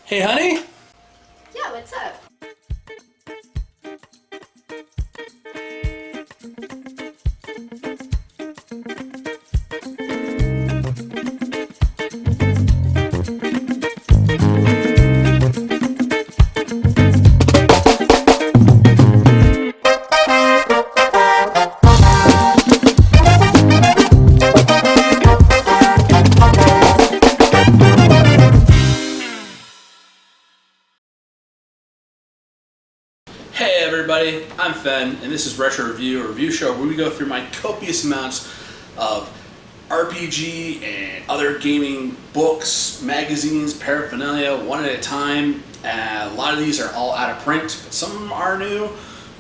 Hey, honey. Yeah, what's up? Hey, everybody. I'm Fen, and this is Retro Review, a review show where we go through my copious amounts of RPG and other gaming books, magazines, paraphernalia, one at a time. A lot of these are all out of print, but some of them are new,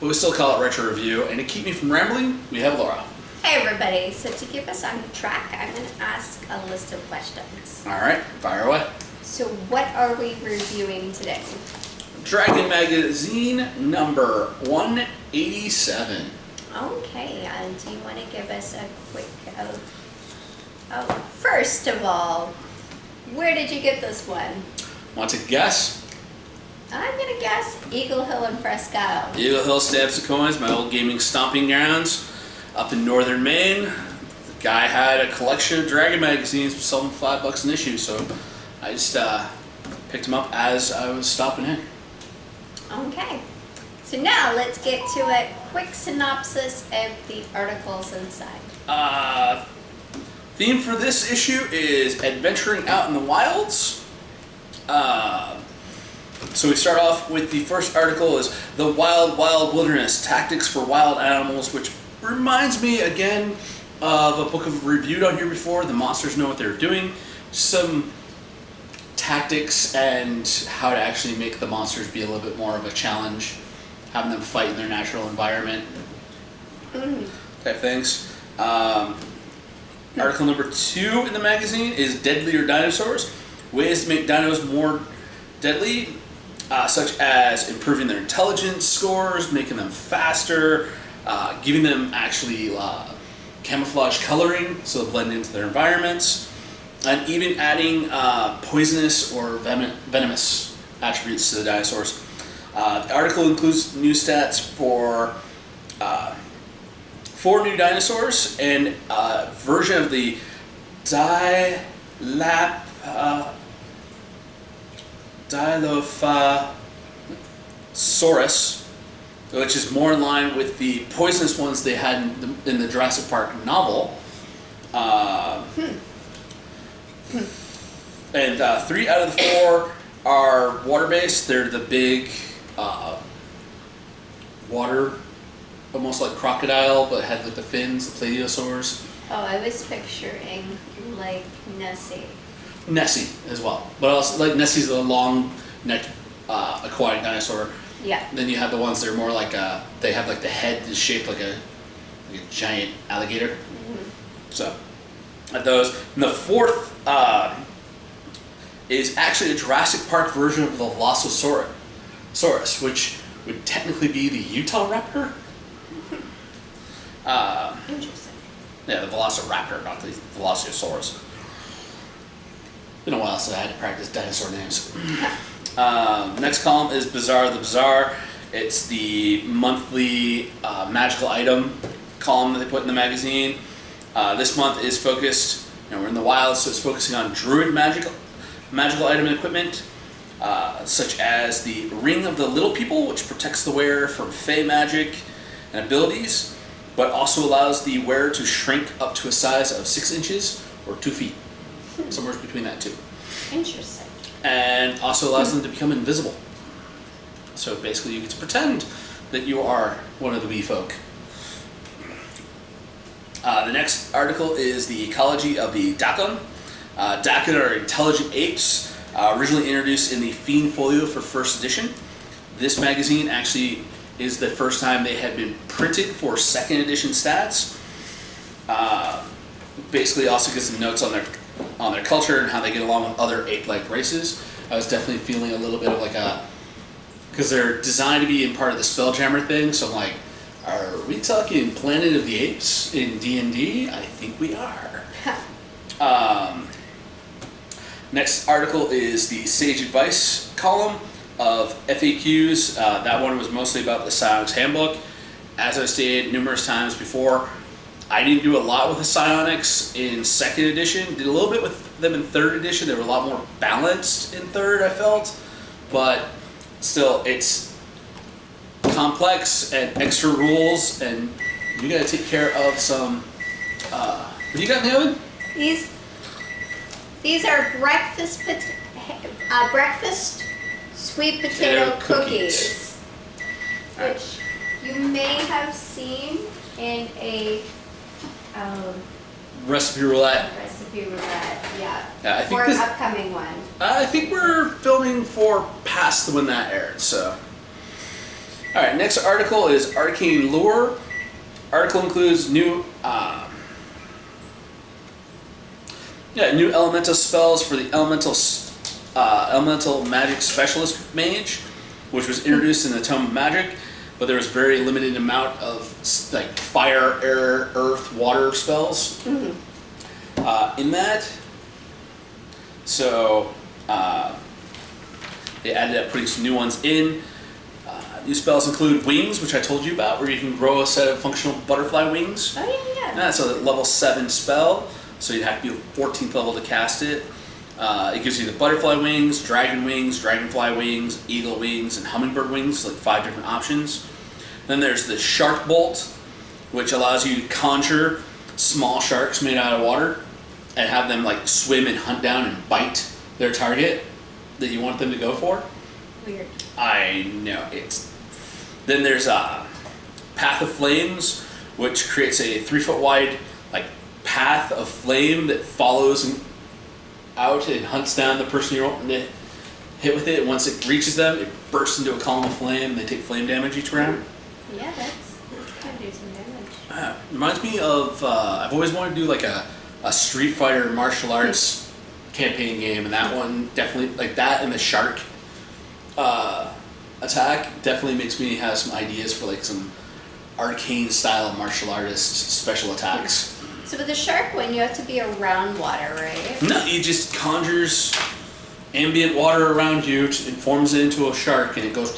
but we still call it Retro Review. And to keep me from rambling, we have Laura. Hey everybody, so to keep us on track, I'm going to ask a list of questions. All right, fire away. So what are we reviewing today? Dragon Magazine number 187. Okay, do you want to give us a quick, first of all, where did you get this one? Want to guess? I'm going to guess Eagle Hill and Presque Isle. Eagle Hill Stamps and Coins, my old gaming stomping grounds up in northern Maine. The guy had a collection of Dragon magazines, selling $5 an issue, so I just picked them up as I was stopping in. Okay, so now let's get to a quick synopsis of the articles inside. Theme for this issue is adventuring out in the wilds. So we start off with the first article is The Wild Wild Wilderness, Tactics for Wild Animals, which reminds me again of a book I've reviewed on here before, The Monsters Know What They're Doing. Some tactics and how to actually make the monsters be a little bit more of a challenge, having them fight in their natural environment, type things. Article number 2 in the magazine is Deadlier Dinosaurs, ways to make dinos more deadly, such as improving their intelligence scores, making them faster, giving them actually camouflage coloring so they blend into their environments, and even adding poisonous or venomous attributes to the dinosaurs. The article includes new stats for 4 new dinosaurs and a version of the Dilophosaurus, which is more in line with the poisonous ones they had in the Jurassic Park novel. And 3 out of the 4 are water-based. They're the big water, almost like crocodile, but had like the fins, the plesiosaurs. Oh, I was picturing like Nessie. Nessie as well, but also like Nessie's a long-necked aquatic dinosaur. Yeah. Then you have the ones that are more like they have like the head is shaped like a giant alligator. Mm-hmm. So those. And the 4th is actually a Jurassic Park version of the Velociraptor, which would technically be the Utah raptor. Interesting. Yeah, the Velociraptor, not the Velociraptor. Been a while since I had to practice dinosaur names. Next column is Bizarre the Bizarre. It's the monthly magical item column that they put in the magazine. This month is focused, we're in the wild, so it's focusing on druid magical item and equipment, such as the Ring of the Little People, which protects the wearer from fey magic and abilities, but also allows the wearer to shrink up to a size of 6 inches or 2 feet. Somewhere between that two. Interesting. And also allows them to become invisible. So basically you get to pretend that you are one of the wee folk. The next article is the ecology of the Dakon. Dakon are intelligent apes, originally introduced in the Fiend Folio for first edition. This magazine actually is the first time they had been printed for second edition stats. Basically also gives them notes on their culture and how they get along with other ape-like races. I was definitely feeling a little bit of like because they're designed to be in part of the Spelljammer thing, so I'm like, are we talking Planet of the Apes in D&D? I think we are. Next article is the Sage Advice column of FAQs. That one was mostly about the Psionics Handbook. As I've stated numerous times before, I didn't do a lot with the Psionics in 2nd edition. Did a little bit with them in 3rd edition. They were a lot more balanced in 3rd, I felt. But still, it's complex and extra rules, and you gotta take care of some... what do you got in the oven? These are breakfast sweet potato cookies, which you may have seen in a Recipe roulette. Yeah. I think or an upcoming one. I think we're filming for past when that aired, so. All right, next article is Arcane Lore. Article includes new elemental spells for the elemental magic specialist mage, which was introduced in the Tome of Magic, but there was very limited amount of like fire, air, earth, water spells in that. So they ended up putting some new ones in. New spells include wings, which I told you about, where you can grow a set of functional butterfly wings. Oh yeah. That's a level 7 spell, so you'd have to be 14th level to cast it. It gives you the butterfly wings, dragonfly wings, eagle wings, and hummingbird wings, like 5 different options. Then there's the shark bolt, which allows you to conjure small sharks made out of water and have them like swim and hunt down and bite their target that you want them to go for. Weird. I know. Then there's Path of Flames, which creates a 3-foot wide like path of flame that follows out and hunts down the person you're wanting to hit with it. Once it reaches them, it bursts into a column of flame, and they take flame damage each round. Yeah, that's kind of do some damage. Reminds me of I've always wanted to do like a Street Fighter martial arts campaign game, and that one definitely, like that and the shark attack definitely makes me have some ideas for like some arcane style martial artist special attacks. So with the shark one, you have to be around water, right? No, it just conjures ambient water around you and forms it into a shark, and it goes.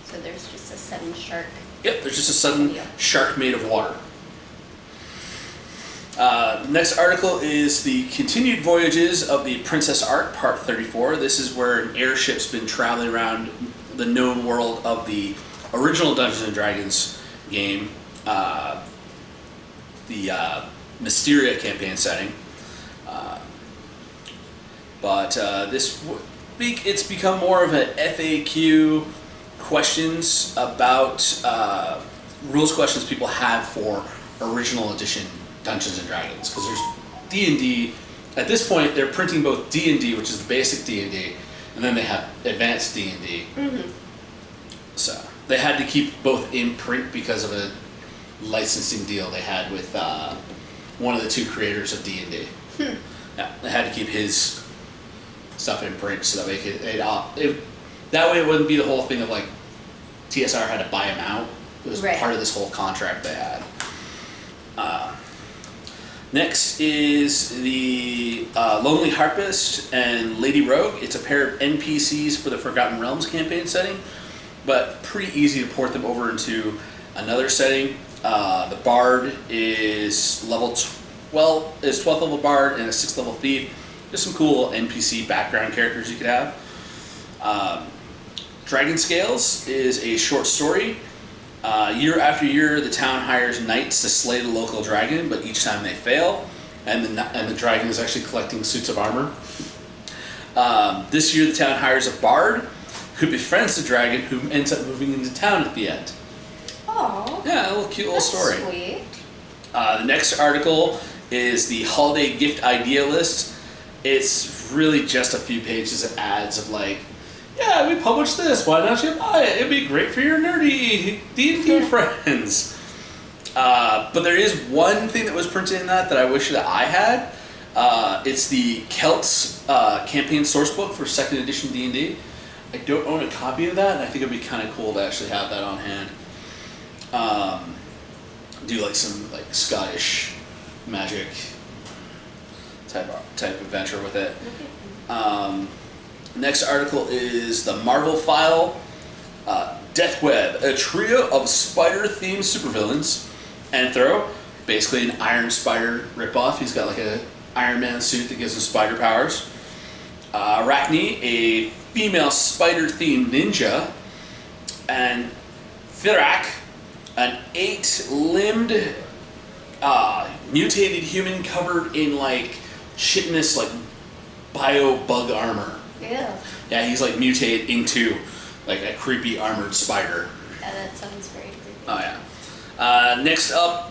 So there's just a sudden shark. Yep, there's just a sudden shark made of water. Next article is the continued voyages of the Princess Ark, Part 34. This is where an airship's been traveling around the known world of the original Dungeons and Dragons game, the Mysteria campaign setting. But this week it's become more of an FAQ questions about rules questions people have for original edition Dungeons and Dragons, because there's D&D. At this point, they're printing both D&D, which is the basic D&D, and then they have advanced D&D. Mm-hmm. So they had to keep both in print because of a licensing deal they had with one of the 2 creators of D&D. Yeah, they had to keep his stuff in print so that that way it wouldn't be the whole thing of like TSR had to buy him out. It was part of this whole contract they had. Next is the Lonely Harpist and Lady Rogue. It's a pair of NPCs for the Forgotten Realms campaign setting, but pretty easy to port them over into another setting. The Bard is 12th level Bard and a 6th level Thief. Just some cool NPC background characters you could have. Dragon Scales is a short story. Year after year, the town hires knights to slay the local dragon, but each time they fail, and the dragon is actually collecting suits of armor. This year, the town hires a bard who befriends the dragon, who ends up moving into town at the end. Oh, yeah, a little cute little story. Sweet. The next article is the holiday gift idea list. It's really just a few pages of ads of like, yeah, we published this. Why don't you buy it? It'd be great for your nerdy D&D friends. But there is one thing that was printed in that I wish that I had. It's the Celts campaign sourcebook for 2nd edition D&D. I don't own a copy of that, and I think it'd be kind of cool to actually have that on hand. Do like some like Scottish magic type adventure with it. Next article is the Marvel File, Death Web, a trio of spider-themed supervillains. Anthro, basically an Iron Spider ripoff. He's got like a Iron Man suit that gives him spider powers. Arachne, a female spider-themed ninja. And Thirak, an 8-limbed mutated human covered in like chitinous like bio bug armor. Yeah. Yeah, he's like mutated into like a creepy armored spider. Yeah, that sounds very creepy. Oh yeah. Next up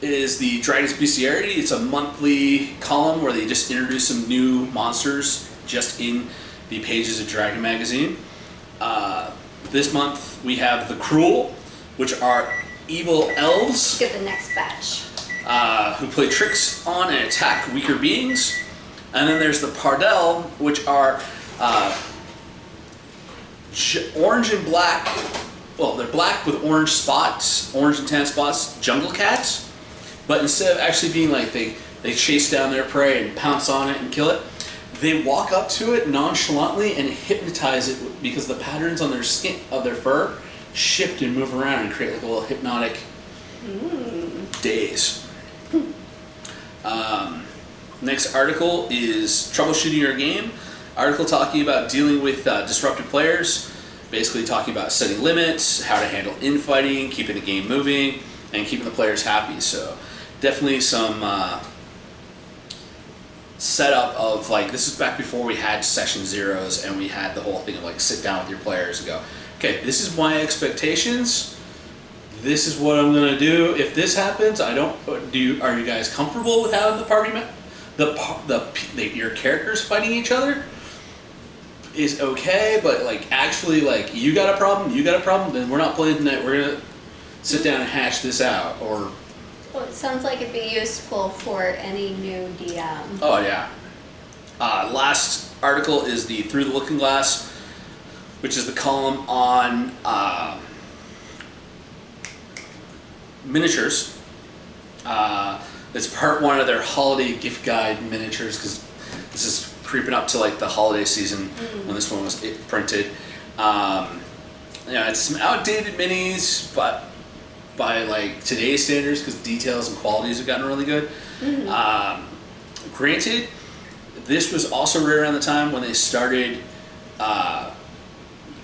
is the Dragon's Bestiarity. It's a monthly column where they just introduce some new monsters just in the pages of Dragon Magazine. This month we have the Cruel, which are evil elves. Get the next batch. Who play tricks on and attack weaker beings. And then there's the Pardel, which are orange and black. Well, they're black with orange spots, orange and tan spots, jungle cats. But instead of actually being like they chase down their prey and pounce on it and kill it, they walk up to it nonchalantly and hypnotize it because the patterns on their skin, of their fur, shift and move around and create like a little hypnotic daze. Next article is Troubleshooting Your Game. Article talking about dealing with disruptive players, basically talking about setting limits, how to handle infighting, keeping the game moving, and keeping the players happy. So definitely some setup of like, this is back before we had session zeros and we had the whole thing of like sit down with your players and go, okay, this is my expectations. This is what I'm gonna do. If this happens, are you guys comfortable with having the party your characters fighting each other? Is okay, but like actually like you got a problem, then we're not playing tonight. We're gonna sit down and hash this out. Or Well, it sounds like it'd be useful for any new DM. oh yeah. Last article is the Through the Looking Glass, which is the column on miniatures. It's part one of their holiday gift guide miniatures because this is creeping up to like the holiday season when this one was printed. It's some outdated minis, but by like today's standards, because details and qualities have gotten really good. Granted, this was also right around the time when they started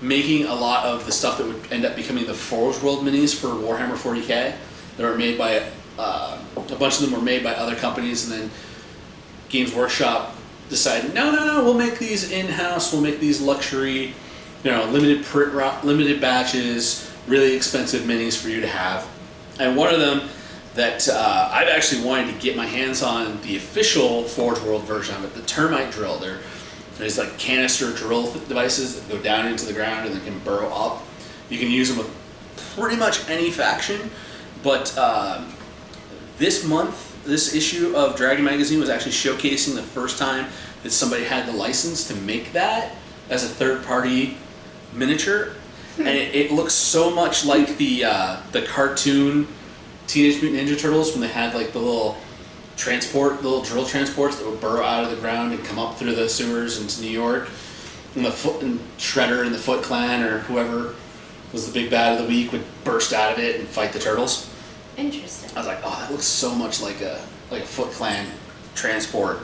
making a lot of the stuff that would end up becoming the Forge World minis for Warhammer 40k. They were made by a bunch of them were made by other companies, and then Games Workshop decided, no, we'll make these in-house. We'll make these luxury, limited batches, really expensive minis for you to have. And one of them that I've actually wanted to get my hands on, the official Forge World version of it, the Termite Drill. There's like canister drill devices that go down into the ground and they can burrow up. You can use them with pretty much any faction, but this issue of Dragon Magazine was actually showcasing the first time that somebody had the license to make that as a third-party miniature, and it looks so much like the cartoon Teenage Mutant Ninja Turtles when they had like the little drill transports that would burrow out of the ground and come up through the sewers into New York, and Shredder and the Foot Clan or whoever was the big bad of the week would burst out of it and fight the turtles. Interesting. I was like, oh, that looks so much like a Foot Clan transport.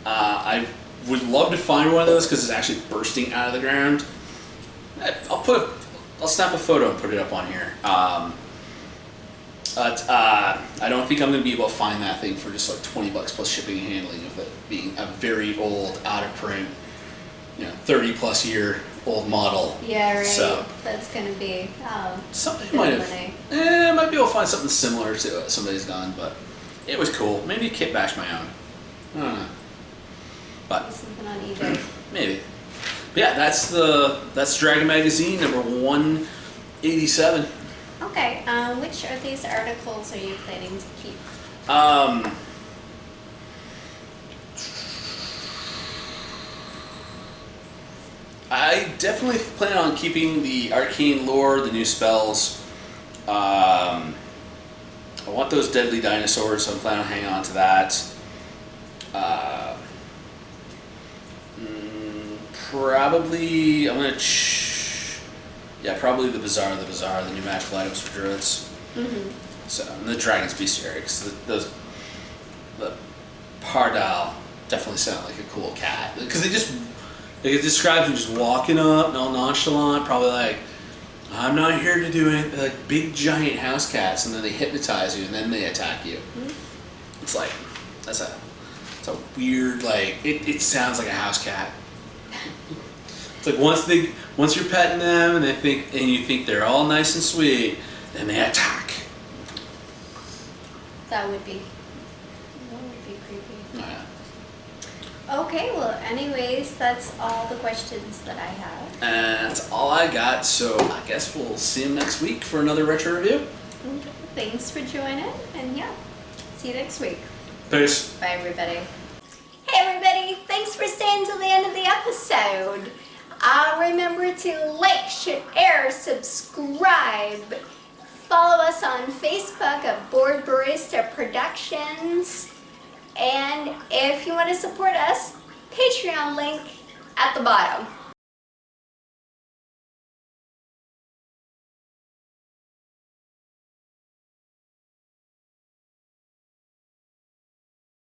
I would love to find one of those because it's actually bursting out of the ground. I'll snap a photo and put it up on here. But I don't think I'm going to be able to find that thing for just like $20 plus shipping and handling, of it being a very old, out of print, 30+ year old model. Yeah, right. So that's going to be something might be able to find something similar to what somebody's done, but it was cool. Maybe kit bash my own. I don't know. But something on eBay. Maybe. But yeah, that's Dragon Magazine number 187. Okay. Which of these articles are you planning to keep? I definitely plan on keeping the arcane lore, the new spells. I want those deadly dinosaurs, so I'm planning on hanging on to that. Probably, probably the Bazaar, the new magical items for druids. Mm-hmm. So, and the Dragon's Bestiary, because the Pardal definitely sound like a cool cat. Because it describes them just walking up, all nonchalant, probably like, I'm not here to do it, like big giant house cats, and then they hypnotize you, and then they attack you. Mm-hmm. It's like, it's a weird, like, it sounds like a house cat. It's like once you're petting them and you think they're all nice and sweet, then they attack. That would be creepy. Oh, yeah. Okay, well, anyways, that's all the questions that I have. And that's all I got, so I guess we'll see you next week for another retro review. Okay, thanks for joining, and yeah, see you next week. Peace. Bye, everybody. Hey, everybody, thanks for staying till the end of the episode. Remember to like, share, subscribe. Follow us on Facebook at Board Barista Productions. And if you want to support us, Patreon link at the bottom.